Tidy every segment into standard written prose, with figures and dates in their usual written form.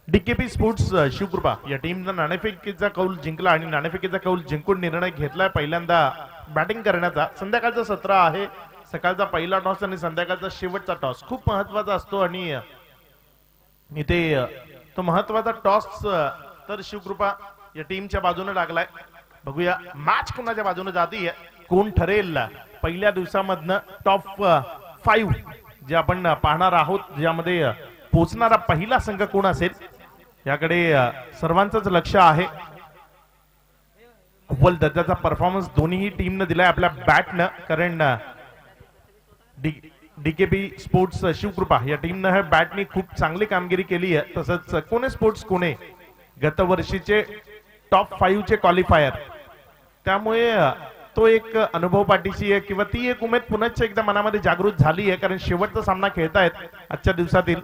DKP sports Shivkrupa या टीमनं नाणेफेकीचा कौल जिंकला आणि नाणेफेकीचा कौल जिंकून निर्णय घेतलाय पहिल्यांदा बॅटिंग करण्याचा। संध्याकाळचं सत्र आहे, सकाळचा पहिला टॉस आणि संध्याकाळचा शेवटचा टॉस खूप महत्त्वाचा असतो आणि इथे तो महत्त्वाचा टॉस तर शिवकृपा या टीमच्या बाजूने लागलाय। बघूया मॅच कोणाच्या बाजूने जातीये, कोण ठरेल पहिल्या दिवसामधनं टॉप 5 जे आपण पाहणार आहोत, ज्यामध्ये पोहोचणारा पहिला संघ कोण असेल याकडे सर्वांचंच लक्ष आहे। अव्वल दर्जाचा परफॉर्मन्स दोन्ही टीमने दिलाय आपल्या बॅटनं, कारण डीकेपी स्पोर्ट्स शिवकृपा या टीमनं हे बॅटनी खूप चांगली कामगिरी केली आहे। तसंच कोणे स्पोर्ट्स कोणे गत वर्षीचे टॉप 5 चे क्वालिफायर, त्यामुळे तो एक अनुभव पाठीशी आहे किंवा ती एक उमेद पुन्हा एकदा मनामध्ये जागृत झाली आहे, कारण शेवटचा सामना खेळतायत आजच्या दिवसातील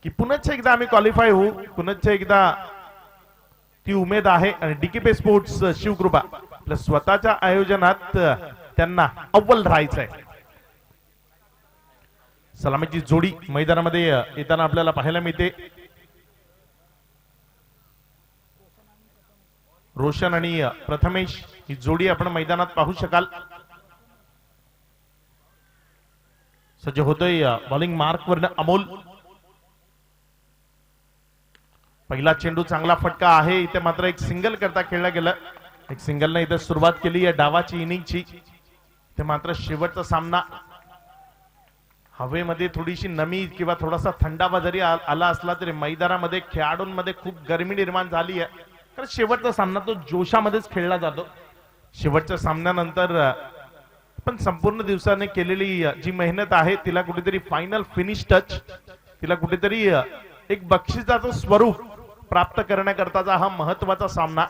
की पुन्हा एकदा आम्ही क्वालिफाय होऊ, पुन्हा एकदा ती उमेद आहे। आणि डीकेपी स्पोर्ट्स शिवकृपा आपल्या स्वतःच्या आयोजनात त्यांना अव्वल राहायचंय। सलामीची जोडी मैदानामध्ये येताना आपल्याला पाहायला मिळते, रोशन आणि प्रथमेश ही जोडी आपण मैदानात पाहू शकाल। सज्ज होतोय बॉलिंग मार्क वरनं अमोल। पहिला चेंडू चांगला फटका आहे, इथे मात्र एक सिंगल करता खेळला गेलं, एक सिंगलने इथे सुरुवात केली आहे डावाची इनिंगची। इथे मात्र शेवटचा सामना हवेमध्ये थोडीशी नमी किंवा थोडासा थंडावा जरी आला असला तरी मैदानामध्ये खेळाडूंमध्ये खूप गरमी निर्माण झाली आहे, कारण शेवटचा सामना तो जोशामध्येच खेळला जातो। शेवटच्या सामन्यानंतर पण संपूर्ण दिवसाने केलेली जी मेहनत आहे तिला कुठेतरी फायनल फिनिश टच, तिला कुठेतरी एक बक्षिसाचं स्वरूप प्राप्त करण्याकरताचा हा महत्वाचा सामना।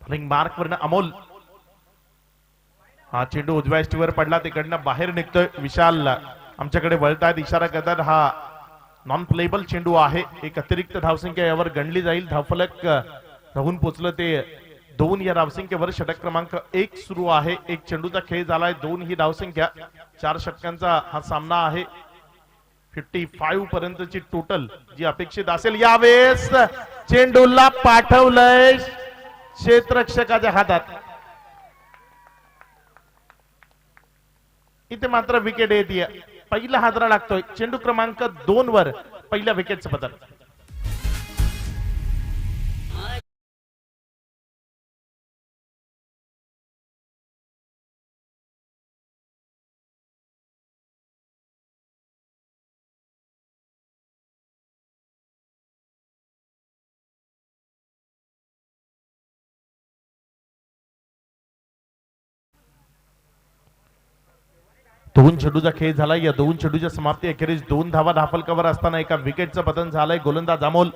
बॉलिंग मार्क वरनं अमोल, हा चेंडू उजव्या एष्टीवर पडला, तिकडनं बाहेर निघतोय। विशाल आमच्याकडे वळतायत, इशारा करतात हा नॉन प्लेबल चेंडू आहे, एक अतिरिक्त धावसंख्या यावर गणली जाईल। धावफलक राहून पोचलं ते 2 या धावसंख्येवर। षटक क्रमांक 1 सुरू आहे, एक चेंडूचा खेळ झालाय, 2 ही धावसंख्या, 4 षटकांचा हा सामना आहे। 55 पर्यंतची टोटल जी अपेक्षित असेल, यावेळेस चेंडूला पाठवलंय क्षेत्ररक्षकाच्या हातात, इथे मात्र विकेट येते। पहिला हादरा लागतोय चेंडू क्रमांक 2 वर, पहिल्या विकेटचं पतन। दोन चेंडूचा खेळ झाला, या 2 चेंडूच्या समाप्ती अखेरीस 2 धावा धाफलकावर असताना एका विकेटचं पतन झालंय। गोलंदाज अमोल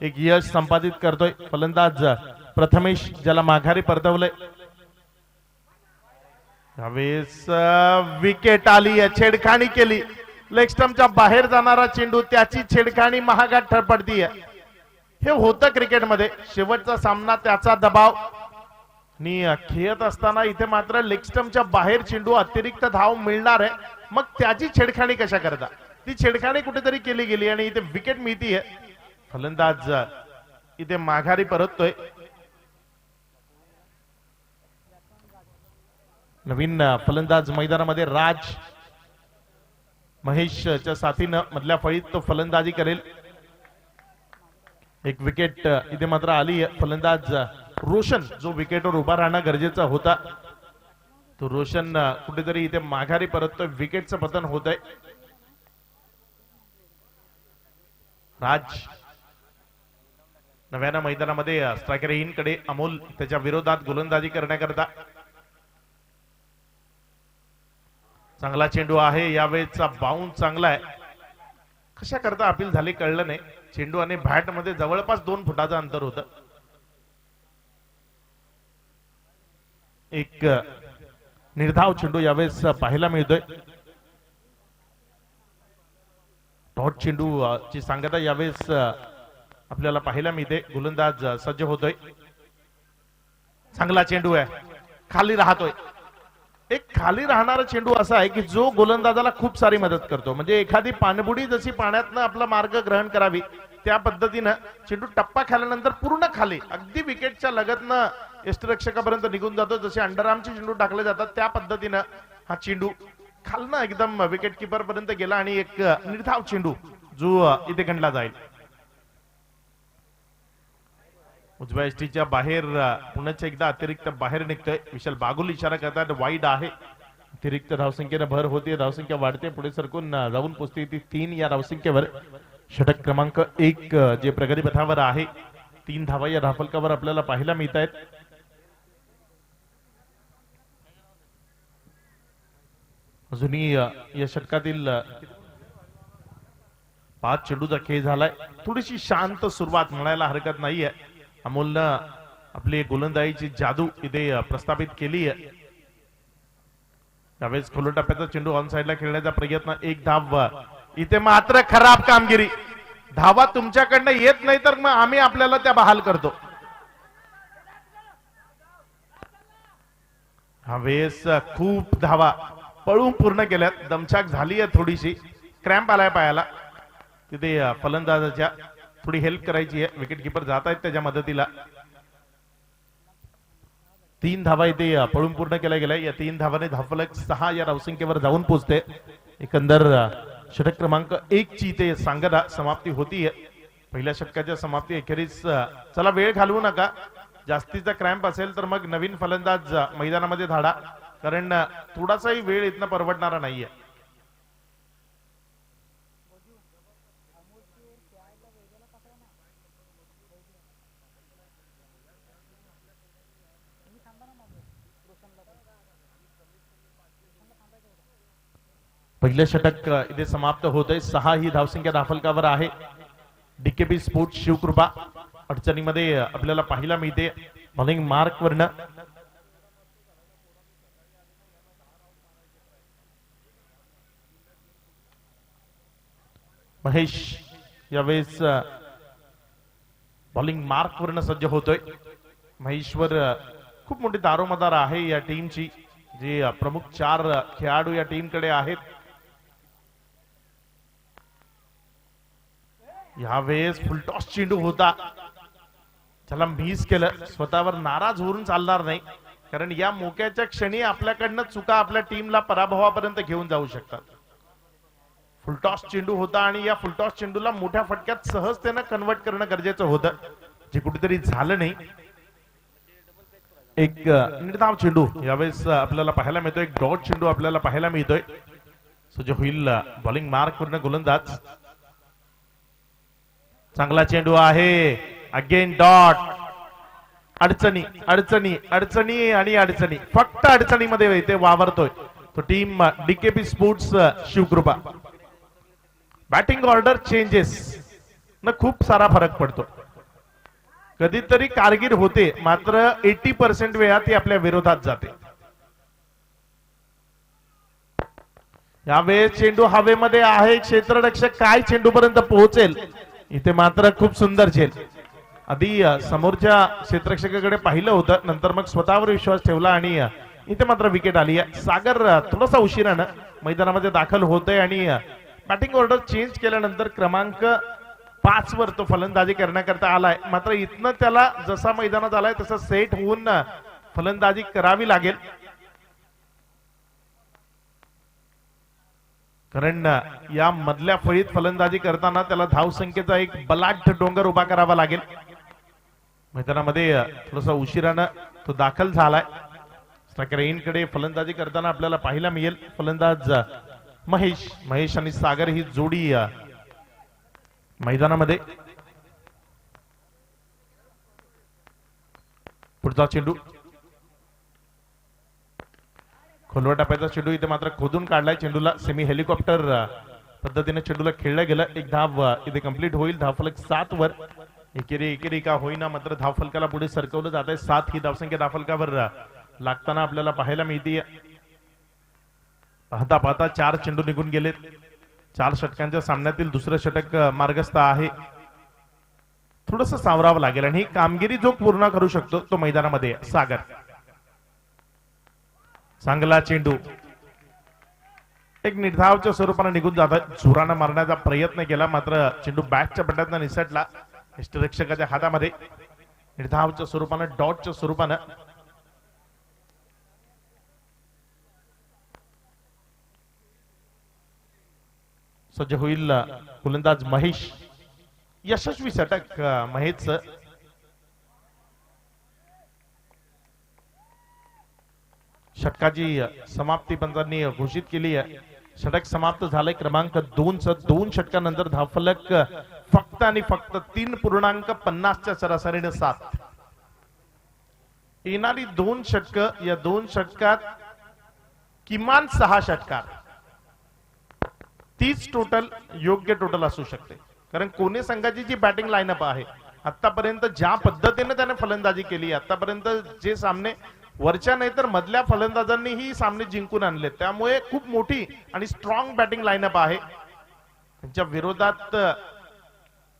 एक यश संपादित करतोय, फलंदाज प्रथमेश ज्याला माघारी परतवलंय। यावेळेस विकेट आली, छेडखानी केली, लेग स्टंपच्या बाहेर जाणारा चेंडू, त्याची छेडखानी महागात पडतीये। हे होतं क्रिकेटमध्ये, शेवटचा सामना, त्याचा दबाव आणि खेळत असताना इथे मात्र लेग स्टंपच्या बाहेर चेंडू, अतिरिक्त धाव मिळणार आहे, मग त्याची छेडखानी कशा करता, ती छेडखानी कुठेतरी केली गेली आणि इथे विकेट मिळतीये। फलंदाज इथे माघारी परततोय। नवीन फलंदाज मैदानामध्ये राज महेशच्या साथीनं मधल्या फळीत तो फलंदाजी करेल। एक विकेट इथे मात्र आली आहे। फलंदाज रोशन जो विकेटवर उभा राहणं गरजेचा होता, तो रोशन कुठेतरी इथे माघारी परततोय, विकेटचं पतन होत आहे। राज नव्यानं मैदानामध्ये स्ट्रायकर कडे, अमोल त्याच्या विरोधात गोलंदाजी करण्याकरता। चांगला चेंडू आहे, यावेळेचा बाउन्स चांगला आहे, कशा करता अपील झाली कळलं नाही। चेंडू आणि बॅट मध्ये जवळपास 2 फुटाचं अंतर होतं। एक निर्धाव चेंडू यावेळेस पाहायला मिळतोय। डॉट चेंडू ची सांगता यावेळेस आपल्याला पाहायला मिळते। गोलंदाज सज्ज होतोय, चांगला चेंडू आहे, खाली राहतोय। एक खाली राहणारा चेंडू असा आहे की जो गोलंदाजाला खूप सारी मदत करतो, म्हणजे एखादी पाणबुडी जशी पाण्यातनं आपला मार्ग ग्रहण करावी त्या पद्धतीनं चेंडू टप्पा खाल्यानंतर पूर्ण खाली अगदी विकेटच्या लगतनं यष्टिरक्षकापर्यंत निघून जातो. जसे अंडरआर्मचे चेंडू टाकले जातात त्या पद्धतीनं हा चेंडू खालनं एकदम विकेट किपर पर्यंत गेला आणि एक निर्धाव चेंडू जो इथे गणला जाईल. उजव्या यष्टीच्या बाहेर पुण्याच्या एकदा अतिरिक्त बाहेर निघतोय. विशाल बागुल इशारा करतात वाईड आहे. अतिरिक्त धावसंख्येने भर होते, धावसंख्या वाढते, पुढे सरकून जाऊन पोहोचते ती 3 या धावसंख्येवर. षटक क्रमांक 1 जे प्रगतीपथावर आहे. 3 धावा या धावफलकावर आपल्याला पाहायला मिळत आहेत. अजूनही या षटकातील 5 चेंडूचा खेळ झालाय. थोडीशी शांत सुरुवात म्हणायला हरकत नाहीये. अमोलनं आपली गोलंदाजीची जादू इथे प्रस्थापित केली आहे. त्यावेळेस खोल टप्प्याचा चेंडू ऑन साइडला खेळण्याचा प्रयत्न, 1 धाव. इथे मात्र खराब कामगिरी. धावा तुमच्याकडनं येत नाही तर मग आम्ही आपल्याला त्या बहाल करतो. ह्यावेळेस खूप धावा पळून पूर्ण केल्यात. दमछाक झाली आहे, थोडीशी क्रॅम्प आलाय पायाला. तिथे फलंदाजाच्या थोडी हेल्प करायची आहे. विकेट किपर जात आहेत त्याच्या मदतीला. 3 धावा इथे पळून पूर्ण केल्या गेल्या. या 3 धावाने धावफलक 6 या धावसंख्येवर जाऊन पोहोचते. एकंदर षटक क्रमांक 1 ची इथे सांगता समाप्ती होतीये. पहिल्या षटकाच्या समाप्ती अखेरीस चला वेळ घालवू नका. जास्तीचा क्रॅम्प असेल तर मग नवीन फलंदाज मैदानामध्ये धाडा, कारण थोडासाही वेळ इथनं परवडणारा नाहीये. पहिलं षटक इथे समाप्त होतंय. 6 ही धावसंख्या धावफलकावर आहे. डीकेबी स्पोर्ट्स शिवकृपा अडचणीमध्ये आपल्याला पाहायला मिळते. बॉलिंग मार्क वरनं महेश यावेळेस बॉलिंग मार्क वरनं सज्ज होतोय. महेश्वर खूप मोठी दारोमदार आहे या टीमची. जे प्रमुख 4 खेळाडू या टीमकडे आहेत. यावेळेस फुलटॉस चेंडू होता, त्याला मिस केलं. स्वतःवर नाराज होऊन चालणार नाही, कारण या मोक्याच्या क्षणी आपल्याकडनं चुका आपल्या टीमला पराभवापर्यंत घेऊन जाऊ शकतात. फुलटॉस चेंडू होता आणि या फुलटॉस चेंडूला मोठ्या फटक्यात सहजतेनं कन्वर्ट करणं गरजेचं होतं, जे कुठेतरी झालं नाही. एक निर्धाव चेंडू यावेळेस आपल्याला पाहायला मिळतोय. एक डॉट चेंडू आपल्याला पाहायला मिळतोय. सज्ज होईल बॉलिंग मार्क वरनं गोलंदाज. चांगला चेंडू आहे. Again dot. अडचणी अडचणी अडचणी आणि अडचणी, फक्त अडचणीमध्ये ते वावरतोय तो team DKB sports Shivkrupa. Batting order changes न खूप सारा फरक पडतो. कधीतरी कारगिर होते, मात्र 80% वेळा ती आपल्या विरोधात जाते. यावेळेस चेंडू हवेमध्ये आहे. क्षेत्ररक्षक काय चेंडू पर्यंत पोहोचेल. इथे मात्र खूप सुंदर झेल. आधी समोरच्या क्षेत्ररक्षकाकडे पाहिलं होतं, नंतर मग स्वतःवर विश्वास ठेवला आणि इथे मात्र विकेट आली आहे. सागर थोडासा उशिरानं मैदानामध्ये दाखल होतोय आणि बॅटिंग ऑर्डर चेंज केल्यानंतर क्रमांक 5 वर तो फलंदाजी करण्याकरता आलाय. मात्र इथनं त्याला जसा मैदानात आलाय तसं सेट होऊन फलंदाजी करावी लागेल, कारण या मधल्या फळीत फलंदाजी करताना त्याला धावसंख्येचा एक बलाढ्य डोंगर उभा करावा लागेल. मैदानामध्ये थोडासा उशिरानं तो दाखल झालाय. स्ट्रायकर फलंदाजी करताना आपल्याला पाहायला मिळेल फलंदाज महेश आणि सागर ही जोडी मैदानामध्ये. पुढचा चेंडू खोलवर टप्प्याचा चेंडू इथे मात्र खोदून काढलाय. चेंडूला सेमी हेलिकॉप्टर पद्धतीने चेंडूला खेळला गेला. एक धाव इथे कंप्लीट होईल. धावफलक 7 वर. एकेरी का होईना मात्र धावफलकाला पुढे सरकवलं जात आहे. 7 ही धावसंख्या धावफलकावर लागताना आपल्याला पाहायला मिळते. पाहता पाहता 4 चेंडू निघून गेलेत. 4 षटकांच्या सामन्यातील दुसरं षटक मार्गस्थ आहे. थोडस सावरावं लागेल आणि ही कामगिरी जो पूर्ण करू शकतो तो मैदानामध्ये सागर. चांगला चेंडू एक निर्धावच्या स्वरूपाने निघून जात आहे. जोरानं मारण्याचा प्रयत्न केला मात्र चेंडू बॅटच्या बट्ट्यातनं निसटला यष्टिरक्षकाच्या हातामध्ये. निर्धावच्या स्वरूपानं डॉटच्या स्वरूपानं सज्ज होईल गोलंदाज महेश. यशस्वी षटक महेशचं. षटकाची समाप्ती पंचांनी घोषित केली आहे. षटक समाप्त झालंय क्रमांक 2 2 षटकानंतर धावफलक फक्त आणि फक्त 3.50च्या सरासरीने 7. येणारी 2 षटक या 2 षटकात किमान 6 षटकार 30 टोटल योग्य टोटल असू शकते. कारण कोणे संघाची जी बॅटिंग लाईनअप आहे आतापर्यंत ज्या पद्धतीने त्याने फलंदाजी केली आतापर्यंत जे सामने वरच्या नाही तर मधल्या फलंदाजांनी ही सामने जिंकून आणले त्यामुळे खूप मोठी आणि स्ट्रॉंग बॅटिंग लाईनअप आहे. त्यांच्या विरोधात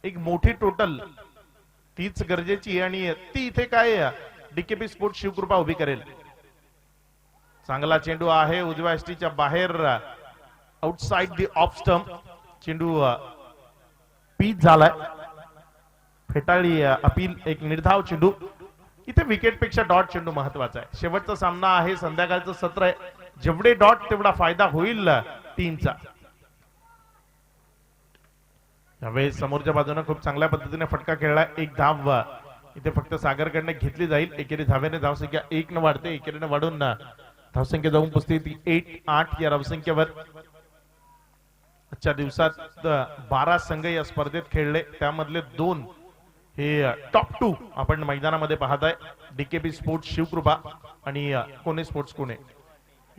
एक मोठी टोटल तीच गरजेची आणि ती इथे काय डीकेपी स्पोर्ट्स शिवकृपा उभी करेल. चांगला चेंडू आहे उजव्या यष्टीच्या बाहेर आउटसाइड दी ऑफ स्टंप. चेंडू पीच झालाय. फेटाळी अपील. एक निर्धाव चेंडू. इथे विकेट पेक्षा डॉट चेंडू महत्वाचा आहे. शेवटचा सामना आहे संध्याकाळचं सत्र आहे. जेवढे डॉट तेवढा फायदा होईल टीमचा. यावेळेस समोरच्या बाजूने खूप चांगल्या पद्धतीने फटका खेळलाय. एक धाव इथे फक्त सागरकडनं घेतली जाईल. एकेरी धाव्याने धावसंख्या 1 न वाढते. एकेरीने वाढून धावसंख्या जाऊन पोचते ती 8 या धावसंख्येवर. आजच्या दिवसात 12 संघ या स्पर्धेत खेळले त्यामधले 2 हे टॉप 2 आपण मैदानामध्ये पाहताय. डीकेपी स्पोर्ट्स शिवकृपा आणि कोणे स्पोर्ट्स पुणे.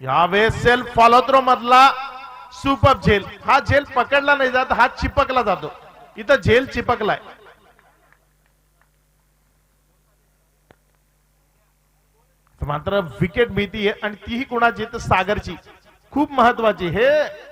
यावेळेस सेल्फ फॉलो थ्रो मधला सुपर झेल. हा झेल पकडला नाही जात हा चिपकला जातो. इथं झेल चिपकलाय. मात्र विकेट मिळतीये आणि तीही कुणाची तर सागरची. खूप महत्वाची. हे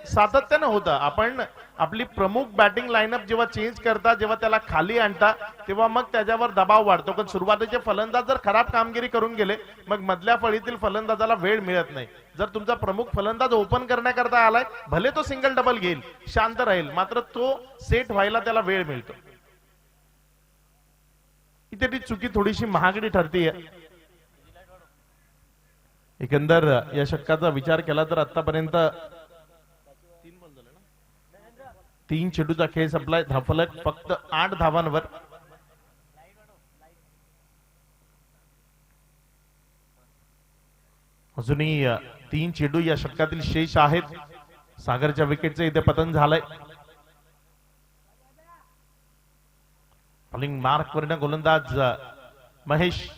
सातत्यानं होतं. आपण आपली प्रमुख बॅटिंग लाईनअप जेव्हा चेंज करता जेव्हा त्याला खाली आणता तेव्हा मग त्याच्यावर दबाव वाढतो. कारण सुरुवातीचे फलंदाज जर खराब कामगिरी करून गेले मग मधल्या फळीतील फलंदाजाला वेळ मिळत नाही. जर तुमचा प्रमुख फलंदाज ओपन करण्याकरता आलाय भले तो सिंगल डबल घेईल शांत राहील मात्र तो सेट व्हायला त्याला वेळ मिळतो. इथे ती चुकी थोडीशी महागडी ठरतीये. एकंदर या षटकाचा विचार केला तर आतापर्यंत 3 चेंडूचा खेळ संपलाय. धावफलक फक्त 8 धावांवर. अजूनही 3 चेंडू या षटकातील शेष आहेत. सागरच्या विकेटचे इथे पतन झालंय. बॉलिंग मार्क वरनं गोलंदाज महेश.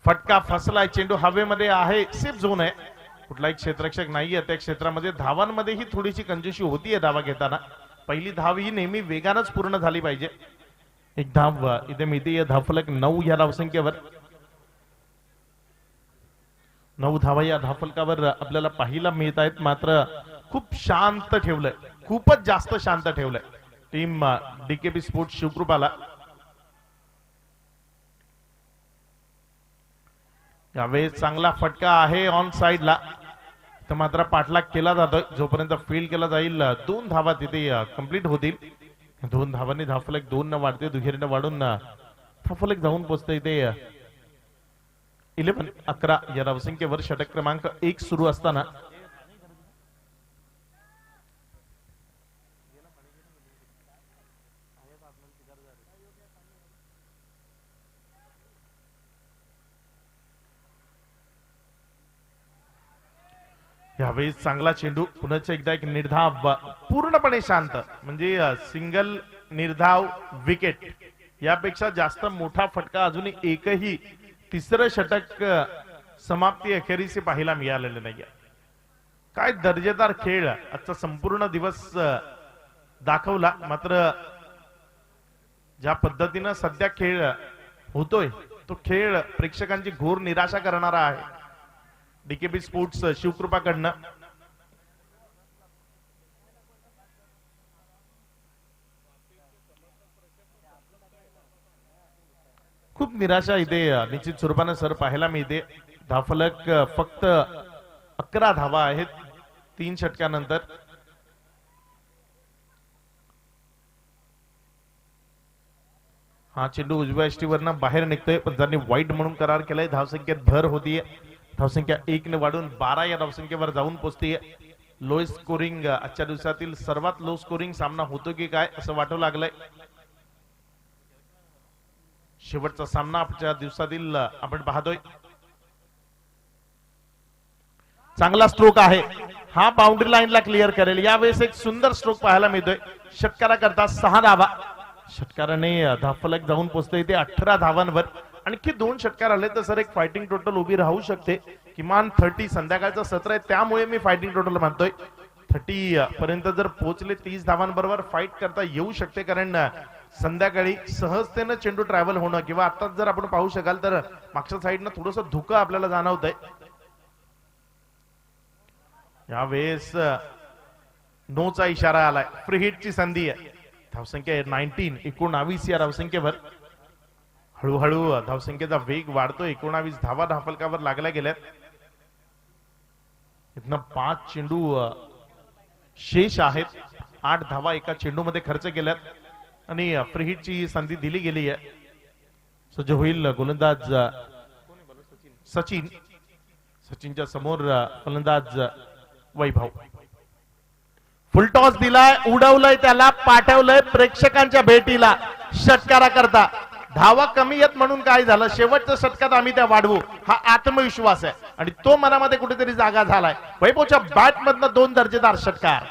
फटका फसलाय. चेंडू हवेमध्ये आहे. सेफ झोन आहे. कुठलाही क्षेत्ररक्षक नाहीये त्या क्षेत्रामध्ये. धावांमध्ये ही थोडीशी कंजूसी होतीये धावा घेताना. पहिली धाव ही नेहमी वेगानच पूर्ण झाली पाहिजे. एक धाव इथे मिळते. धावफलक 9 या धावसंख्येवर. 9 धावा या धावफलकावर आपल्याला पाहायला मिळत आहेत. मात्र खूप शांत ठेवलंय. खूपच जास्त शांत ठेवलंय टीम डीकेपी स्पोर्ट्स शिवकृपाला. यावेळेस चांगला फटका आहे ऑन साइडला. तर मात्र पाठलाग केला जातोय. जोपर्यंत फील्ड केला जाईल 2 धावा तिथे कंप्लीट होतील. 2 धावांनी धावफलक 2 न वाढते. दुहेरीने वाढून धावफलक जाऊन पोहोचते इथे 11 या धावसंख्येवर. षटक क्रमांक 1 सुरू असताना यावेळी चांगला चेंडू. पुन्हा एकदा एक निर्धाव. पूर्णपणे शांत म्हणजे सिंगल निर्धाव विकेट यापेक्षा जास्त मोठा फटका अजूनही एकही तिसरं षटक समाप्ती अखेरीस पाहायला मिळालेलं नाहीये. काय दर्जेदार खेळ आजचा संपूर्ण दिवस दाखवला. मात्र ज्या पद्धतीनं सध्या खेळ होतोय तो खेळ प्रेक्षकांची घोर निराशा करणारा आहे. डीकेपी स्पोर्ट्स शिवकृपाकडनं खूप निराशा इथे निश्चित स्वरूपाने सर पाहायला मिळते. धावफलक फक्त 11 धावा आहेत 3 षटकानंतर. हा चेंडू उजव्या यष्टीवरनं बाहेर निघतोय, पण त्यांनी वाईट म्हणून करार केलाय. धावसंख्येत भर होतीये, धावसंख्या 1 ने वाढून 12 या धावसंख्येवर जाऊन पोहोचतीये. लो स्कोरिंग आजच्या दिवसातील सर्वात लो स्कोरिंग सामना होतो की काय असं वाटू लागलंय. शेवटचा सामना आजच्या दिवसातील आपण पाहतोय. चांगला स्ट्रोक आहे हा, बाउंड्री लाईनला क्लिअर करेल. यावेळेस एक सुंदर स्ट्रोक पाहायला मिळतोय. षटकाराकरता 6 धावा. षटकाराने धावफलक जाऊन पोहोचतोय ते 18 धावांवर. आणखी 2 षटकार आले तर सर एक फायटिंग टोटल उभी राहू शकते. किमान 30 संध्याकाळचं सत्र आहे त्यामुळे मी फायटिंग टोटल मानतोय. 30 पर्यंत जर पोहोचले 30 धावांबरोबर फाईट करता येऊ शकते, कारण संध्याकाळी सहजतेनं चेंडू ट्रॅव्हल होणं किंवा आताच जर आपण पाहू शकाल तर मागच्या साईडनं थोडंसं धुकं आपल्याला जाणवत आहे. यावेळेस नोचा इशारा आलाय. फ्री हिटची संधी आहे. धावसंख्या 19 या धावसंख्येवर. हळूहळू धावसंख्येचा वेग वाढतो. 19 धावा धावफलकावर लागल्या गेल्यात. इथनं 5 चेंडू शेष आहेत. 8 धावा एका चेंडूमध्ये खर्च केल्यात आणि फ्री हिटची संधी दिली गेली आहे. सज्ज होईल गोलंदाज सचिन. सचिनच्या समोर फलंदाज वैभव. फुलटॉस दिलाय, उडवलंय त्याला, पाठवलंय प्रेक्षकांच्या भेटीला. षटकारा करता धावा कमी आहेत म्हणून काय झालं, शेवटच्या षटकात आम्ही त्या वाढवू हा आत्मविश्वास आहे आणि तो मनामध्ये कुठेतरी जागा झालाय. वैभवच्या बॅट मधनं 2 दर्जेदार षटकार.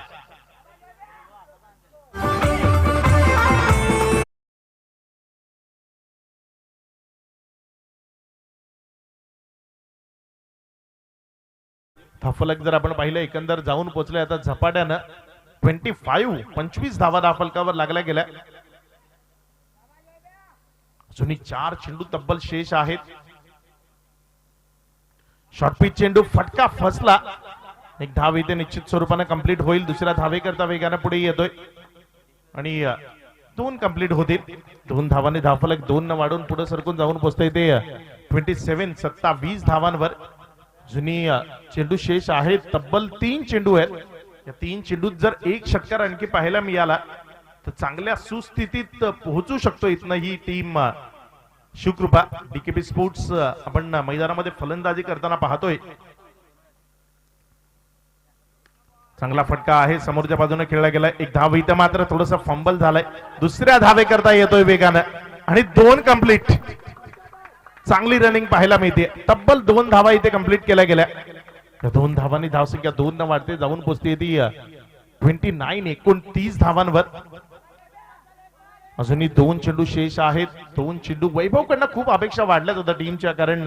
धावफलक जर आपण पाहिलं एकंदर जाऊन पोहोचले आता झपाट्यानं 25 धावा धावफलकावर लागल्या गेल्या. अजूनही 4 चेंडू तब्बल शेष आहेत. शॉर्टपिच चेंडू फटका फसला. एक धाव इथे निश्चित स्वरूपाने कंप्लीट होईल. दुसऱ्या धावेकरता वेगाने पुढे येतोय आणि 2 कंप्लीट होतील. 2 धावांनी धावफलक 2 न वाढून पुढे सरकून जाऊन पोहोचतोय ते 27 धावांवर. जुनी चेंडू शेष आहेत. तब्बल 3 चेंडू आहेत. या 3 चेंडूत जर एक षटकार आणखी पाहायला मिळाला तर चांगल्या सुस्थितीत पोहोचू शकतो इथनं ही टीम शिवकृपा. डीकेपी स्पोर्ट्स आपण मैदानामध्ये फलंदाजी करताना पाहतोय. चांगला फटका आहे, समोरच्या बाजूने खेळला गेलाय. एक धाव इथं मात्र थोडंसं फंबल झालंय. दुसऱ्या धावे करता येतोय वेगानं आणि 2 कंप्लीट. चांगली रनिंग पाहायला मिळते. तब्बल 2 धावा इथे कंप्लीट केल्या गेल्या. 2 धावांनी धावसंख्या 2 न वाढते जाऊन पोहोचते ती 29 धावांवर. अजूनही 2 चेंडू शेष आहेत. 2 चेंडू वैभवकडनं खूप अपेक्षा वाढल्यात होत्या टीमच्या, कारण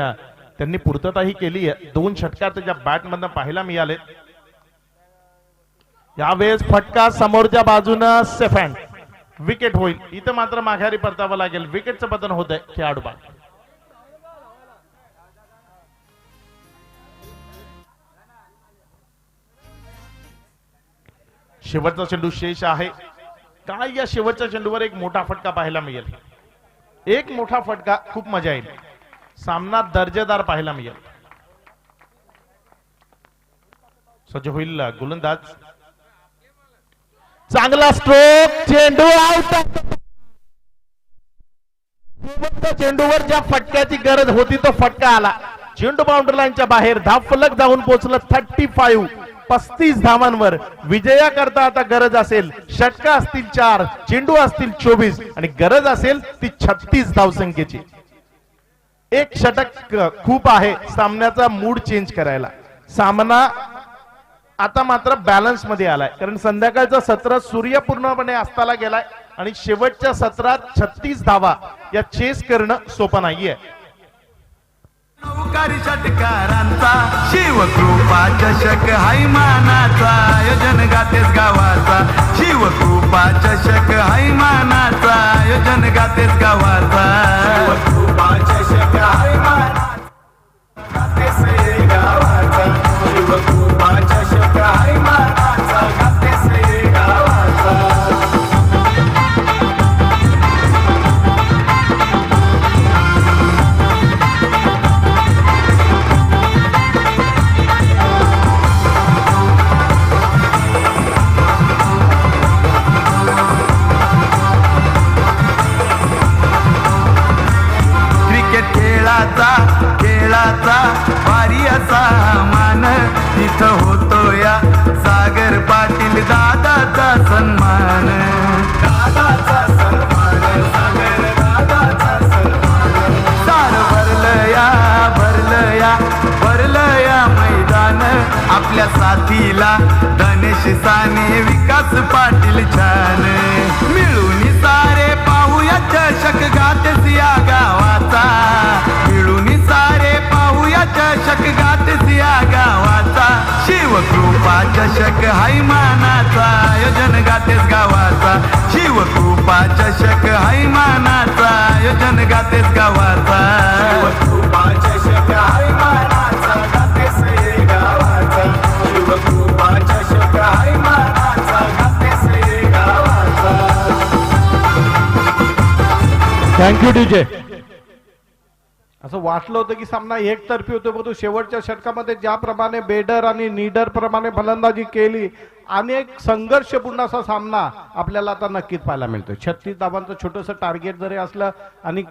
त्यांनी पूर्तताही केली आहे. 2 षटकार त्याच्या बॅटमधनं पाहायला मिळाले. यावेळेस फटका समोरच्या बाजूनं सेफ हँड. विकेट होईल. इथं मात्र माघारी परतावं लागेल. विकेटचं पतन होत आहे खेळाडू बाद. शेवटचा चेंडू शेष आहे. काय या शेवटच्या चेंडूवर एक मोठा फटका पाहायला मिळेल. एक मोठा फटका, खूप मजा येईल. सामना दर्जेदार पाहायला मिळेल. सज्ज होईल गोलंदाज. चांगला स्ट्रोक, चेंडू आउट. चेंडूवर ज्या फटक्याची गरज होती तो फटका आला. चेंडू बाउंड्री लाईनच्या बाहेर. धावफलक जाऊन पोहोचलं 35 धावांवर. विजया करता आता गरज असेल षटका असतील 4, चेंडू असतील 24 आणि गरज असेल ती 36 धावसंख्येची. एक षटक खूप आहे सामन्याचा मूड चेंज करायला. सामना आता मात्र बॅलन्स मध्ये आलाय, कारण संध्याकाळचं सत्र सूर्य पूर्णपणे अस्ताला गेलाय आणि शेवटच्या सत्रात 36 धावा या चेस करणं सोपं नाहीये. नवकारी षटकारांचा शिवकृपा चषक हैमानाचा आयोजन गातेस गावाचा. शिवकृपा चषक हैमानाचा आयोजन गातेस गावाचा. शिवकृपा चषक हैमानाचा गातेस गावाचा. शिवकृपा चषक हैमानाचा गातेस गावाचा. साथीला धनेश साने विकास पाटील छान मिळून सारे पाहूया चषक गातेस या गावाचा मिळून सारे पाहूया चषक गातेस या गावाचा शिवकृपा चषक हाय मानाचा आयोजन गातेस गावाचा शिवकृपा चषक हाय मानाचा आयोजन गातेस गावाचा शिवकृपा चषक हाय मानाचा गातेस गावाचा शिवकृपा चषक हाय मानाचा गातेस गावाचा. Thank you DJ. असं वाटलं होतं की सामना एकतर्फी होतो, परंतु शेवटच्या षटकामध्ये ज्याप्रमाणे बेडर आणि नीडर प्रमाणे फलंदाजी केली अनेक संघर्षपूर्ण असा सामना आपल्याला आता नक्कीच पाहायला मिळतोय. 36 धावांचं छोटंसं टार्गेट जरी असलं आणि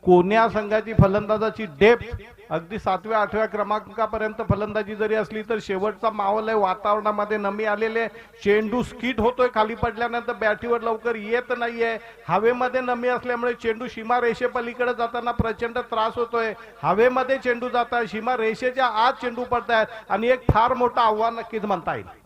कोण्या संघाची फलंदाजाची डेप्थ अगदी 7व्या 8व्या क्रमांकापर्यंत फलंदाजी जरी असली तर शेवटचा माहोल आहे. वातावरणामध्ये नमी आलेले, चेंडू स्किट होतोय, खाली पडल्यानंतर बॅटीवर लवकर येत नाहीये, हवेमध्ये नमी असल्यामुळे चेंडू सीमा रेषेपलीकडे जाताना प्रचंड त्रास होतोय. हवेमध्ये चेंडू जात आहे, सीमा रेषेच्या आत चेंडू पडतायत आणि एक फार मोठं आव्हान नक्कीच म्हणता येईल.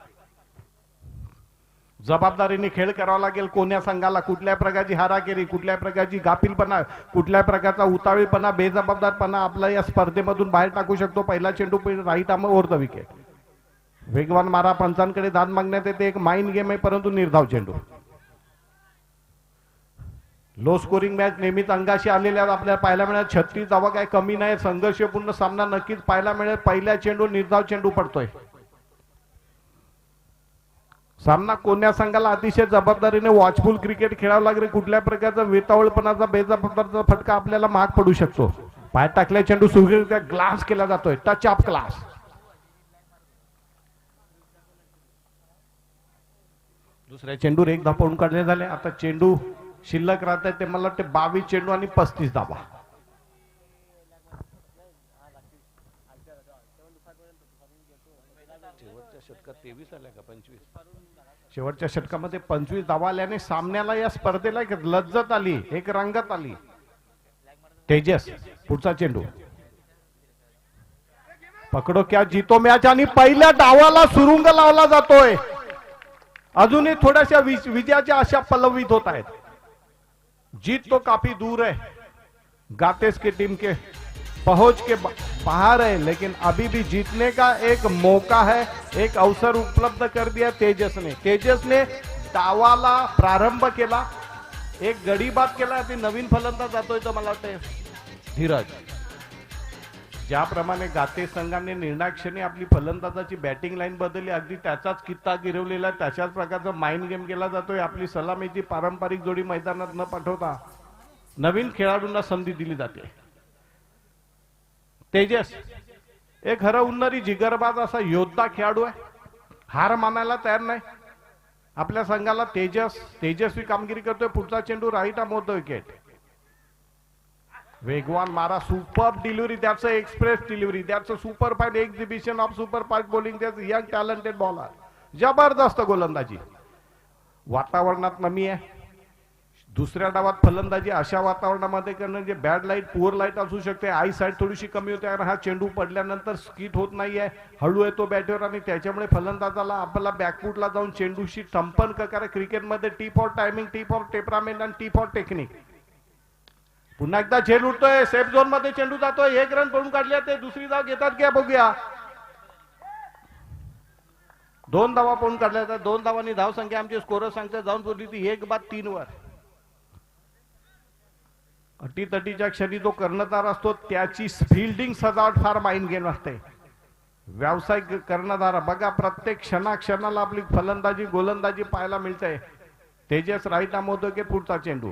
जबाबदारीने खेळ करावा लागेल कोण्या संघाला. कुठल्या प्रकारची हारागिरी, कुठल्या प्रकारची गाफीलपणा, कुठल्या प्रकारचा उतावीळपणा, बेजबाबदारपणा आपला या स्पर्धेमधून बाहेर टाकू शकतो. पहिला चेंडू right arm over the wicket. वेगवान मारा पंचांकडे दाद मागण्यात येते. एक माइंड गेम आहे परंतु निर्धाव चेंडू. लो स्कोरिंग मॅच नेहमीच अंगाशी आलेल्या आपल्याला पाहायला मिळेल. 36 धावा काय कमी नाही. संघर्षपूर्ण सामना नक्कीच पाहायला मिळेल. पहिला चेंडू निर्धाव चेंडू पडतोय. सामना कोण्या संघाला अतिशय जबाबदारीने वॉचफुल क्रिकेट खेळावं लागेल. कुठल्या प्रकारचा वेतावळपणाचा बेजबाबदारचा फटका आपल्याला महाग पडू शकतो. पाय टाकल्या चेंडू सुरक्षितरित्या ग्लास केला जातोय. Touch of class. दुसऱ्या चेंडूवर एक धाव पळून काढले झाले. आता चेंडू शिल्लक राहत आहे ते मला वाटते 22 चेंडू आणि 35 धावा. शेवटच्या षटकामध्ये 25 धावा आल्याने सामन्याला या स्पर्धेला एक लज्जत आली, एक रंगत आली. तेजस पुढचा चेंडू पकडो क्या जीतो मॅच आणि पहिल्या डावाला सुरुंग लावला जातोय. अजूनही थोड्याशा विजयाच्या आशा पल्लवित होत आहेत. जीत तो काफी दूर है, गातेस की टीम के पहुंच के बाहर है, लेकिन अभी भी जीतने का एक मौका है. एक अवसर उपलब्ध कर दिया तेजस ने डावाला प्रारंभ केला, एक गडी बाद केला. ती नवीन फलंदाज जातोय तर मला वाटतं धीरज. ज्याप्रमाणे गाते संघाने निर्णायक क्षणी आपली फलंदाजाची बॅटिंग लाईन बदलली, अगदी त्याचाच कित्ता गिरवलेला, त्याच्याच प्रकारचा माइंड गेम केला जातोय. आपली सलामीची पारंपरिक जोडी मैदानात न पाठवता नवीन खेळाडूंना संधी दिली जाते. तेजस एक खरं उन्नरी जिगरबाज असा योद्धा खेळाडू आहे. हार मानायला तयार नाही. आपल्या संघाला तेजस्वी कामगिरी करतोय. पुढचा चेंडू right arm over the wicket. वेगवान मारा, super delivery, that's a express delivery, that's a super fine exhibition of super fast bowling, that's young talented bowler. जबरदस्त गोलंदाजी. वातावरणात नमी आहे. दुसऱ्या डावात फलंदाजी अशा वातावरणामध्ये करणं जे बॅड लाईट, पुअर लाईट असू शकते. आई साईड थोडीशी कमी होते आणि हा चेंडू पडल्यानंतर स्किट होत नाहीये, हळू येतो बॅटवर आणि त्याच्यामुळे फलंदाजाला आपला बॅकफुटला जाऊन चेंडूशी संपर्क करा. क्रिकेटमध्ये T for timing, T for temperament आणि टी फॉर टेक्निक. पुन्हा एकदा चेंडू उडतोय, सेफ झोन मध्ये चेंडू जातोय. 1 रन पळून काढले. ते दुसरी धाव घेतात की बघूया. 2 धावा पळून काढल्या जातात. 2 धावांनी धाव संख्या आमची स्कोरर सांगते जाऊन पोहोचली ती 1 बाद 3 वर. अटीतटीच्या क्षणी जो कर्णधार असतो त्याची फिल्डिंग सजावट फार माइंड गेम असते. व्यावसायिक कर्णधार बघा, प्रत्येक क्षणाला आपली फलंदाजी गोलंदाजी पाहायला मिळते. तेजस राईट आर्म होतो की पुढचा चेंडू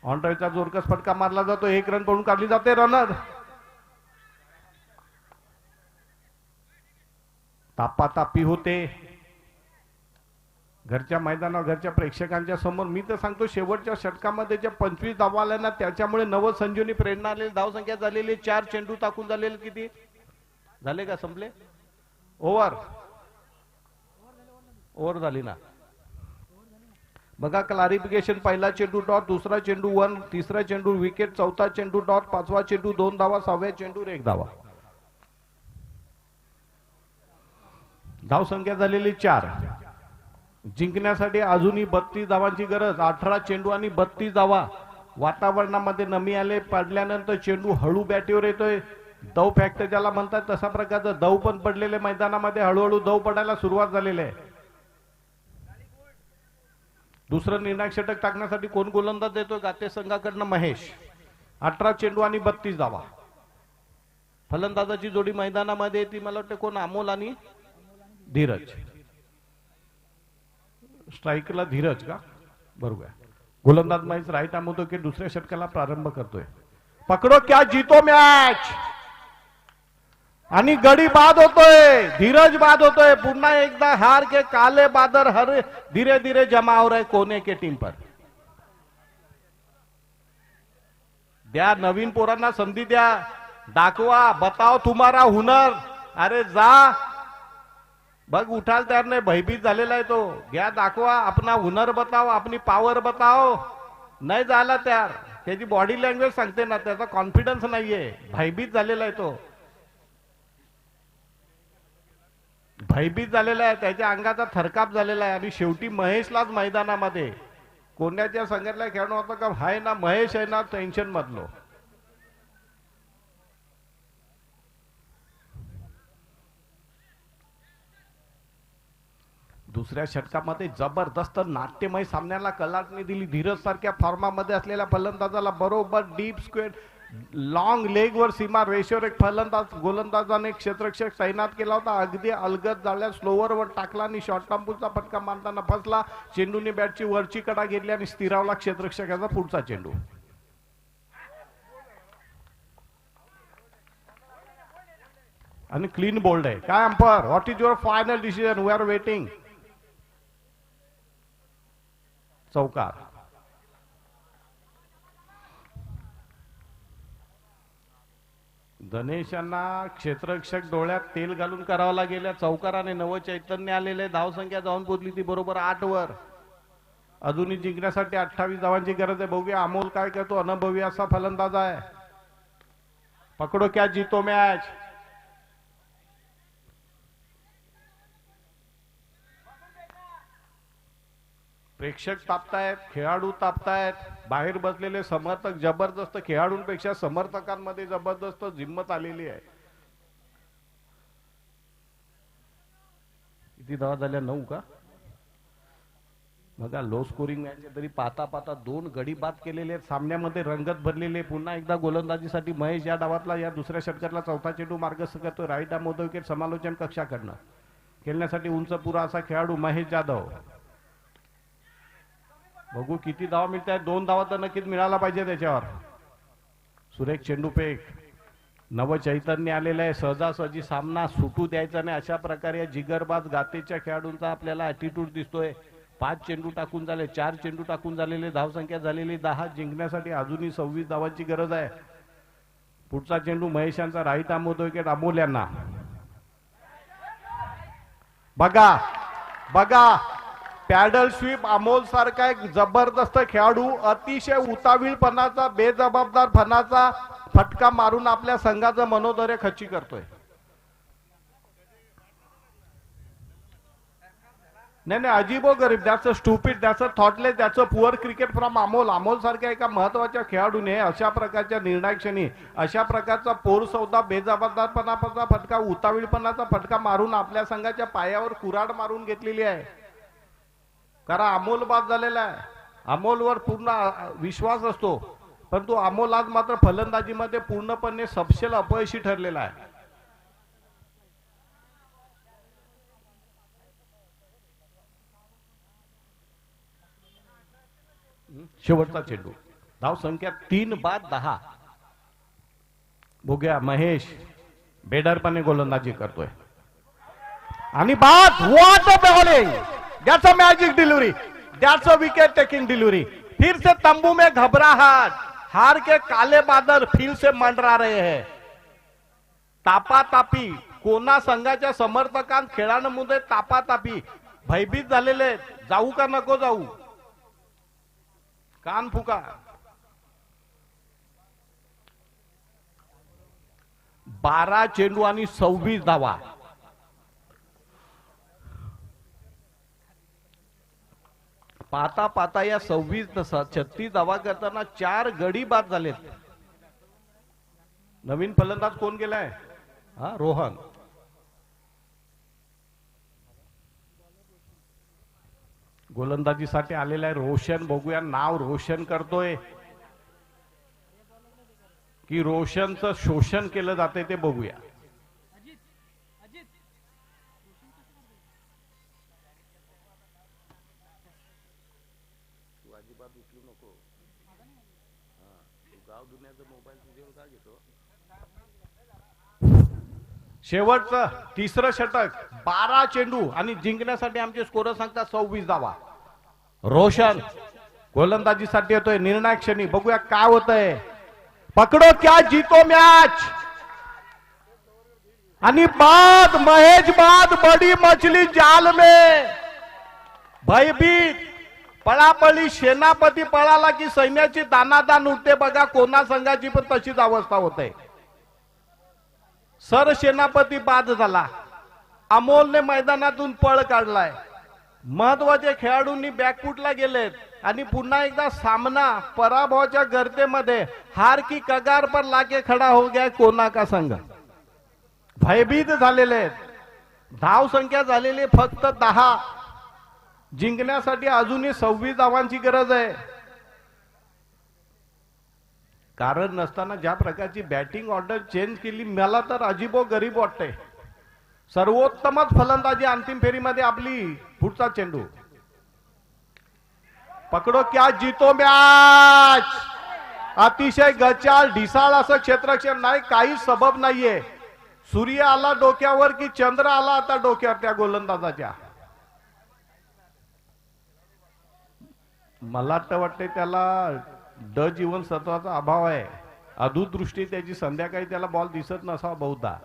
ऑन ड्राईव्हचा जोरकस फटका मारला जातो. 1 रन पळून काढली जाते. रनर तापातापी होते घरच्या मैदानावर, घरच्या प्रेक्षकांच्या समोर. मी तर सांगतो शेवटच्या षटकामध्ये ज्या 25 धावा आल्या ना त्याच्यामुळे नवसंजीवनी प्रेरणा आलेली. धाव संख्या झालेली 4. चेंडू टाकून झालेले किती झाले का संपले? ओव्हर झाली ना. बघा क्लारिफिकेशन. पहिला चेंडू डॉट, दुसरा चेंडू 1, तिसरा चेंडू विकेट, चौथा चेंडू डॉट, 5वा चेंडू 2 धावा, 6व्या चेंडूवर 1 धावा. धावसंख्या झालेली 4. जिंकण्यासाठी अजूनही 32 धावांची गरज. 18 चेंडू आणि 32 धावा. वातावरणामध्ये नमी आले पडल्यानंतर चेंडू हळू बॅटीवर येतोय. दव फॅक्टर ज्याला म्हणतात तसा प्रकारचं दव पण पडलेले मैदानामध्ये हळूहळू दव पडायला सुरुवात झालेली आहे. दुसरं निर्णायक षटक टाकण्यासाठी कोण गोलंदाज देतोय? गाते संघाकडनं महेश. 18 चेंडू आणि 32 धावा. फलंदाजाची जोडी मैदानामध्ये ती मला वाटतं कोण? अमोल आणि धीरज. स्ट्राईकला धीरज का? बरोबर. गोलंदाज महेश राईट आर्म होतो की दुसऱ्या षटकाला प्रारंभ करतोय. पकडो क्या जीतो मॅच. आणि गडी बाद होतोय. धीरज बाद होतोय. पुन्हा एकदा हार के काले बादल हर धीरे धीरे जमा हो रहे कोने के टीम पर. द्या नवीन पोरांना संधी द्या. दाखवा. बताओ तुम्हारा हुनर. अरे जा. बघ उठाल तयार नाही. भयभीत झालेला आहे तो. घ्या दाखवा. अपना हुनर बताओ. अपनी पावर बताओ. नाही झाला तयार. त्याची बॉडी लँग्वेज सांगते ना. त्याचा कॉन्फिडन्स नाहीये. भयभीत झालेला आहे तो. भयभीत झालेला आहे. त्याच्या अंगाचा थरकाप झालेला आहे. आणि शेवटी महेशलाच मैदानामध्ये कोण्याच्या संघातला खेळणं होतं का? हाय ना महेश आहे ना टेन्शन मधलो. दुसऱ्या षटकामध्ये जबरदस्त नाट्यमय सामन्याला कलाटणी दिली. धीरज सारख्या फॉर्मामध्ये असलेल्या फलंदाजाला बरोबर डीप स्क्वेअर लॉंग लेग वर सीमा रेषेवर एक फलंदाज गोलंदाजाने क्षेत्ररक्षक तैनात केला होता. अगदी अलगद जाळ्या स्लोवर वर टाकला आणि शॉर्ट टर्मचा फटका मारताना फसला. चेंडूने बॅटची वरची कडा घेतली आणि स्थिरावला क्षेत्ररक्षकाचा पुढचा चेंडू. आणि क्लीन बोल्ड आहे. काय umpire? What is your final decision? We are waiting. चौकार. गणेशांना क्षेत्ररक्षक डोळ्यात तेल घालून करावं लागेल. चौकाराने नव चैतन्य आलेले. धावसंख्या जाऊन पोहोचली ती बरोबर 8 वर. अजूनही जिंकण्यासाठी 28 धावांची गरज आहे. बघूया अमोल काय करतो. अनुभवी असा फलंदाज आहे. पकडो क्या जीतो मॅच. प्रेक्षक तापतायत. खेळाडू तापतायत. बाहेर बसलेले समर्थक जबरदस्त. खेळाडूंपेक्षा समर्थकांमध्ये जबरदस्त जिम्मत आलेली आहे. किती धावा झाल्या? 9 का? बघा लो स्कोरिंग मॅच तरी पाहता पाहता 2 गडी बाद केलेले आहेत. सामन्यामध्ये रंगत भरलेले. पुन्हा एकदा गोलंदाजीसाठी महेश या डावातला या दुसऱ्या षटकातला चौथा चेंडू मार्गस्थ करतो. राईट आर्म होतो विकेट समालोचन कक्षाकडनं. खेळण्यासाठी उंच पुरा असा खेळाडू महेश जाधव. बघू किती धावा मिळत आहेत. 2 धावा तर नक्कीच मिळाला पाहिजे त्याच्यावर. सुरेख चेंडूपेक. नव चैतन्य आलेलं आहे. सहजासहजी सामना सुटू द्यायचा नाही अशा प्रकारे या जिगरबाज गातेच्या खेळाडूंचा आपल्याला ॲटिट्यूड दिसतोय. 5 चेंडू टाकून झाले. 4 चेंडू टाकून झालेले. धावसंख्या झालेली 10. जिंकण्यासाठी अजूनही 26 धावांची गरज आहे. पुढचा चेंडू महेशांचा राईट आर्म होतो विकेट अमोल यांना. बघा बघा पॅडल स्वीप अमोल सारखा एक जबरदस्त खेळाडू अतिशय उतावीळपणाचा बेजबाबदारपणाचा फटका मारून आपल्या संघाचं मनोधैर्य खच्ची करतोय. नाही नाही अजीबो गरीब. That's a stupid. That's a thoughtless. That's a poor cricket from Amol. Amol सारख्या एका महत्वाच्या खेळाडूने अशा प्रकारच्या निर्णायक क्षणी अशा प्रकारचा पोर सौदा बेजबाबदारपणाचा फटका उतावीळपणाचा फटका मारून आपल्या संघाच्या पायावर कुऱ्हाड मारून घेतलेली आहे. कारण अमोल बाद झालेला आहे. अमोलवर पूर्ण विश्वास असतो. परंतु अमोल आज मात्र फलंदाजीमध्ये पूर्णपणे सपशेल अपयशी ठरलेला आहे. शेवटचा चेंडू. धाव संख्या 3 बाद 10. बघूया महेश बेडरपणे गोलंदाजी करतोय. आणि बाद. What a bowling. That's a magic delivery. That's a wicket taking delivery. फिर से तंबू में घबराहट. हार के काले बादल फिर से मंडरा रहे हैं. तापातापी. कोणा संघाच्या समर्थकांत खेळांमध्ये तापातापी. भयभीत झालेले. जाऊ का नको जाऊ. कान फुका. 12 चेंडू आणि 26 धावा. पाहता पाहता या 36 धावा करताना 4 गडी बाद झालेत. नवीन फलंदाज कोण गेलाय? हा, रोहन. गोलंदाजीसाठी आलेला आहे रोशन. बघूया नाव रोशन करतोय की रोशनचं शोषण केलं जाते ते बघूया. शेवटचं तिसरं षटक, 12 चेंडू आणि जिंकण्यासाठी आमचे स्कोर सांगतात 26 धावा. रोशन गोलंदाजीसाठी येतोय निर्णायक क्षणी. बघूया काय होतंय. पकडो क्या जीतो मॅच. आणि बाद महेश बाद बडी मछली जाल में. भयभीत पळापळी सेनापती पळाला की सैन्याची दानादान उठते. बघा कोणा संघाची पण तशीच अवस्था होते. सर सेनापती बाद झाला. अमोलने मैदानातून पळ काढलाय. महत्वाचे खेळाडूंनी बॅकफुटला गेलेत आणि पुन्हा एकदा सामना पराभवाच्या गर्तेमध्ये हार की कगार पर लाके खडा हो गया कोना का संघ. भयभीत झालेले आहेत. धाव संख्या झालेली फक्त 10. जिंकण्यासाठी अजूनही 26 धावांची गरज आहे. कारण नसताना ज्या प्रकारची बॅटिंग ऑर्डर चेंज केली मला तर अजिबो गरीब वाटते. सर्वोत्तमच फलंदाजी अंतिम फेरीमध्ये आपली. पुढचा चेंडू, पकडो क्या जीतो मॅच. अतिशय गचाळ ढिसाळ असं क्षेत्ररक्षण नाही, काही सबब नाहीये. सूर्य आला डोक्यावर की चंद्र आला आता डोक्यावर त्या गोलंदाजाच्या. मला तर वाटते त्याला ड जीवनसत्वाचा अभाव आहे. अधुदृष्टी त्याची, संध्याकाळी त्याला बॉल दिसत नसावा बहुधा.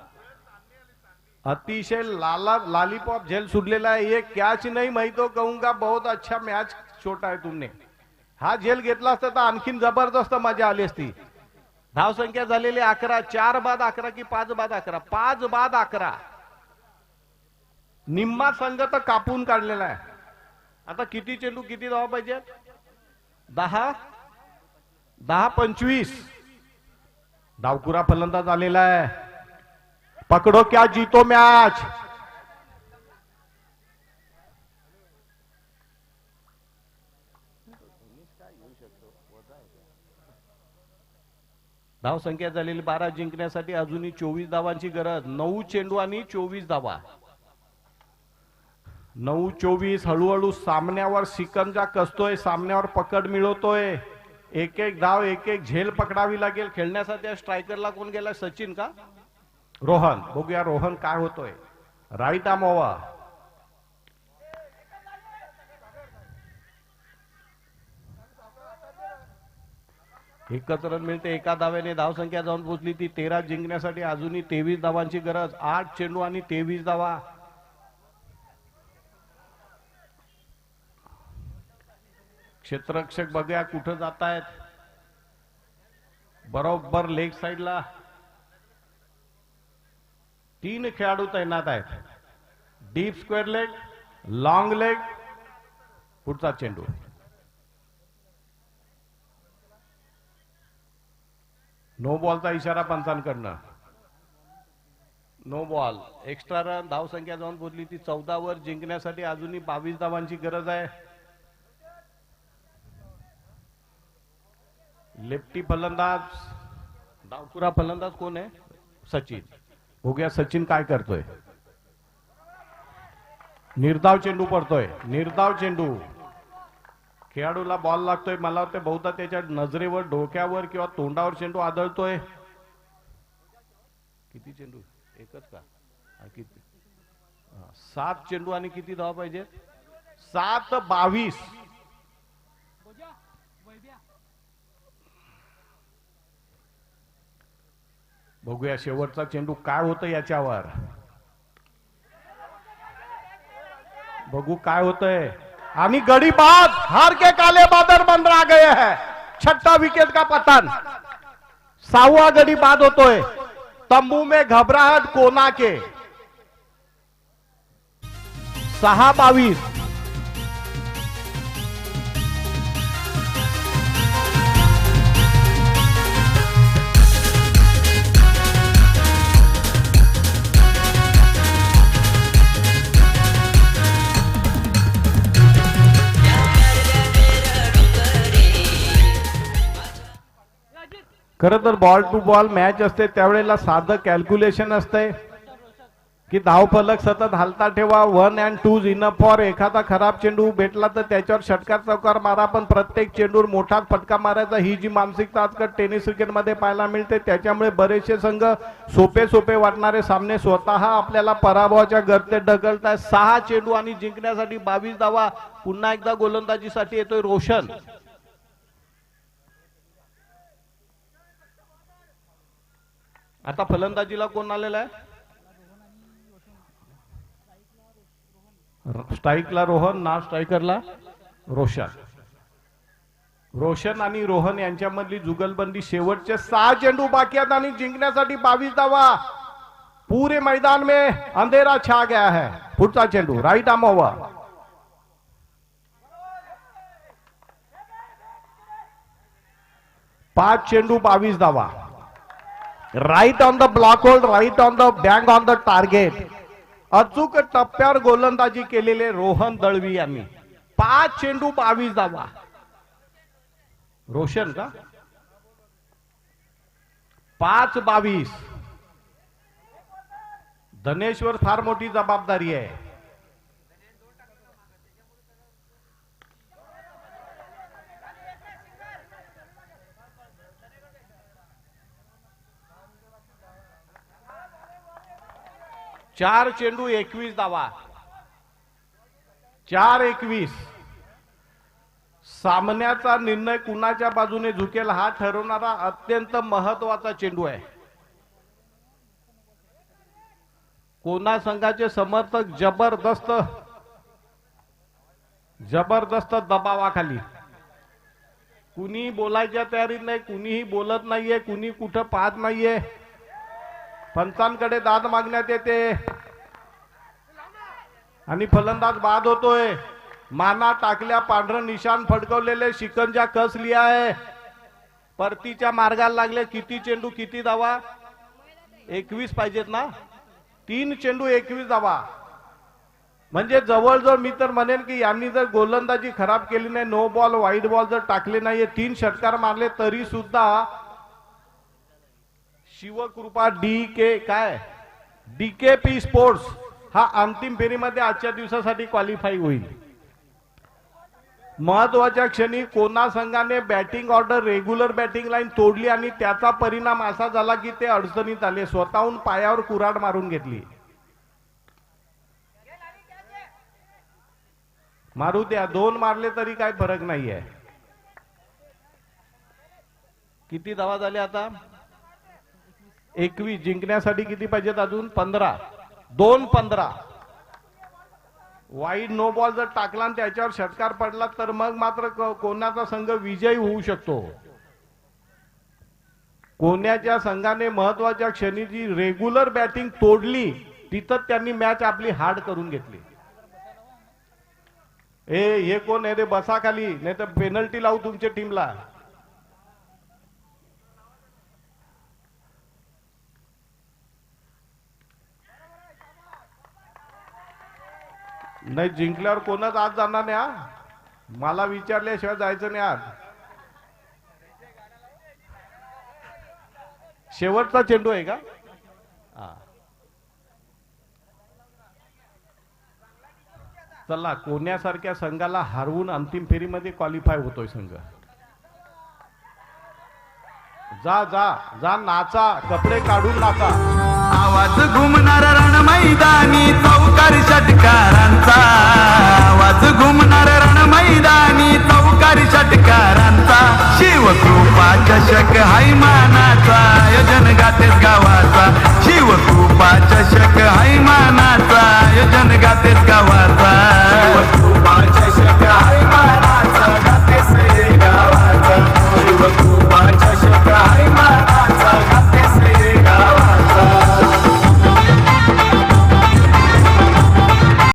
अतिशय लालीपॉप झेल सुटलेला है. ये कॅच नहीं मैं तो कहूंगा बहुत अच्छा मैच छोटा है तुमने. हा झेल घेतला असता तर आणखीन जबरदस्त मजा आली असती. धाव संख्या झालेली 11. 4 बाद 11 की 5 बाद 11? 5 बाद 11. निम्मा संघ तर कापून काढलेला आहे. आता किती चेंडू किती धावा पाहिजे? 10 25. डावकुरा फलंदाज आलेला आहे. पकडो क्या जीतो मॅच. धाव संख्या झालेली 12. जिंकण्यासाठी अजूनही 24 धावांची गरज. 9 चेंडू आणि 24 धावा. 9-24. हळूहळू सामन्यावर सिकंजा कसतोय, सामन्यावर पकड मिळवतोय. एक एक धाव एक एक झेल पकडावी लागेल. खेळण्यासाठी स्ट्रायकरला कोण गेला? सचिन का रोहन? बघूया रोहन काय होतोय. Right arm over. एकच रन मिळते. एका धाव्याने धाव संख्या जाऊन पोहोचली ती 13. जिंकण्यासाठी अजूनही 23 धावांची गरज. 8 चेंडू आणि 23 धावा. क्षेत्ररक्षक बघूया कुठं जात आहेत. बरोबर लेग साइडला 3 खेळाडू तैनात आहेत. Deep square leg, long leg. पुढचा चेंडू, नो बॉलचा इशारा पंचांकडनं. No ball. Extra run. धाव संख्या जाऊन पोहोचली ती 14 वर. जिंकण्यासाठी अजूनही 22 धावांची गरज आहे. लेफ्टी फलंदाज, डावकुरा फलंदाज कोण आहे? सचिन. बघूया सचिन काय करतोय. निर्धाव चेंडू पडतोय. निर्धाव चेंडू. खेळाडूला बॉल लागतोय. मला वाटतं बहुधा त्याच्या नजरेवर, डोक्यावर किंवा तोंडावर चेंडू आदळतोय. किती चेंडू? एकच का? किती? 7 चेंडू आणि किती धावा पाहिजे? 7-22. बघूया शेवटचा चेंडू काय होतं याच्यावर. बघू काय होतंय. आणि गडी बाद. हार के काले बादल मंडरा गए हैं. 6ठा विकेट का पतन. 6वां गडी बाद होतोय. तंबू में घबराहट कोना के. 6-22. खरं तर बॉल टू बॉल मॅच असते त्यावेळेला साधं कॅल्क्युलेशन असते की धावफलक सतत हालता ठेवा, 1 and 2 इनफ फॉर. एखादा खराब चेंडू भेटला तर त्याच्यावर षटकार चौकार मारा, पण प्रत्येक चेंडूवर मोठा फटका मारायचा, ही जी मानसिकता आजकाल टेनिस क्रिकेटमध्ये पाहायला मिळते. त्याच्यामुळे बरेचसे संघ सोपे सोपे वाटणारे सामने स्वतः आपल्याला पराभवाच्या गर्तेत ढकलताय. 6 चेंडू आणि जिंकण्यासाठी 22 धावा. पुन्हा एकदा गोलंदाजीसाठी येतोय रोशन. आता फलंदाजीला कोण आलेला आहे? स्ट्राईकला रोहन, ना स्ट्रायकरला रोशन. रोशन आणि रोहन यांच्यामधली जुगलबंदी. शेवटचे 6 चेंडू बाकी आहेत आणि जिंकण्यासाठी 22 धावा. पूरे मैदान में अंधेरा छा गया है. पुढचा चेंडू राईट आर्म ओव्हर. 5 चेंडू 22 धावा. Right on the block hold, right on the bang on the target. अचूक टप्प्यावर गोलंदाजी केलेले रोहन दळवी यांनी. 5 चेंडू 22 धावा. रोशन का 5-22. धनेश्वर फार मोठी जबाबदारी आहे. चार चेंडू 21 धावा. 4-21. सामन्याचा निर्णय कुणाच्या बाजूने झुकेल हा ठरवणारा अत्यंत महत्वाचा चेंडू आहे. कोणा संघाचे समर्थक जबरदस्त दबावाखाली. कुणी बोलायच्या तयारीत नाही, कुणीही बोलत नाहीये, कुणी कुठं पाहत नाहीये. पंचांकडे दाद मागण्यात येते आणि फलंदाज बाद होतोय. माना टाकल्या, पांढरं निशाण फडकवलेले, शिकंजा कस लिया आहे. परतीच्या मार्गाला लागले. किती चेंडू किती धावा? 21 पाहिजेत ना. 3 चेंडू 21 धावा. म्हणजे जवळजवळ मी तर म्हणेन की यांनी जर गोलंदाजी खराब केली नाही, नो बॉल वाईड बॉल जर टाकले नाहीये, 3 षटकार मारले तरी सुद्धा शिवकृपा डीकेपी स्पोर्ट्स हा अंतिम फेरीमध्ये आजच्या दिवसासाठी क्वालिफाय होईल. महत्वाच्या क्षणी कोणा संघाने batting order, regular batting line तोडली आणि त्याचा परिणाम असा झाला की ते अडचणीत आले. स्वतःहून पायावर कुऱ्हाड मारून घेतली. मारू द्या, 2 मारले तरी काय फरक नाहीये. किती धावा झाले आता? 21. जिंकण्यासाठी किती पाहिजेत अजून? 15. 2-15. वाईड नो बॉल जर टाकला आणि त्याच्यावर षटकार पडला तर मग मात्र कोणाचा संघ विजयी होऊ शकतो. कोण्याच्या संघाने महत्वाच्या क्षणी जी रेग्युलर बॅटिंग तोडली तिथं त्यांनी मॅच आपली हार्ड करून घेतली. हे कोण आहे रे? बसा खाली, नाही तर पेनल्टी लावू तुमच्या टीमला. नाही जिंकल्यावर कोणच आज जाणार नाही. हा मला विचारल्याशिवाय जायचं नाही. आज शेवटचा चेंडू आहे का? चला, कोण्यासारख्या संघाला हरवून अंतिम फेरीमध्ये क्वालिफाय होतोय संघ. जा जा जा, नाचा, कपडे काढून नाचा. आवाज घुमणार रण मैदानी चौकारी षटकारांचा. आवाज घुमणार रण मैदानी चौकारी षटकारांचा. शिवकृपा चषक हाय मानाचा. आयोजन गातेस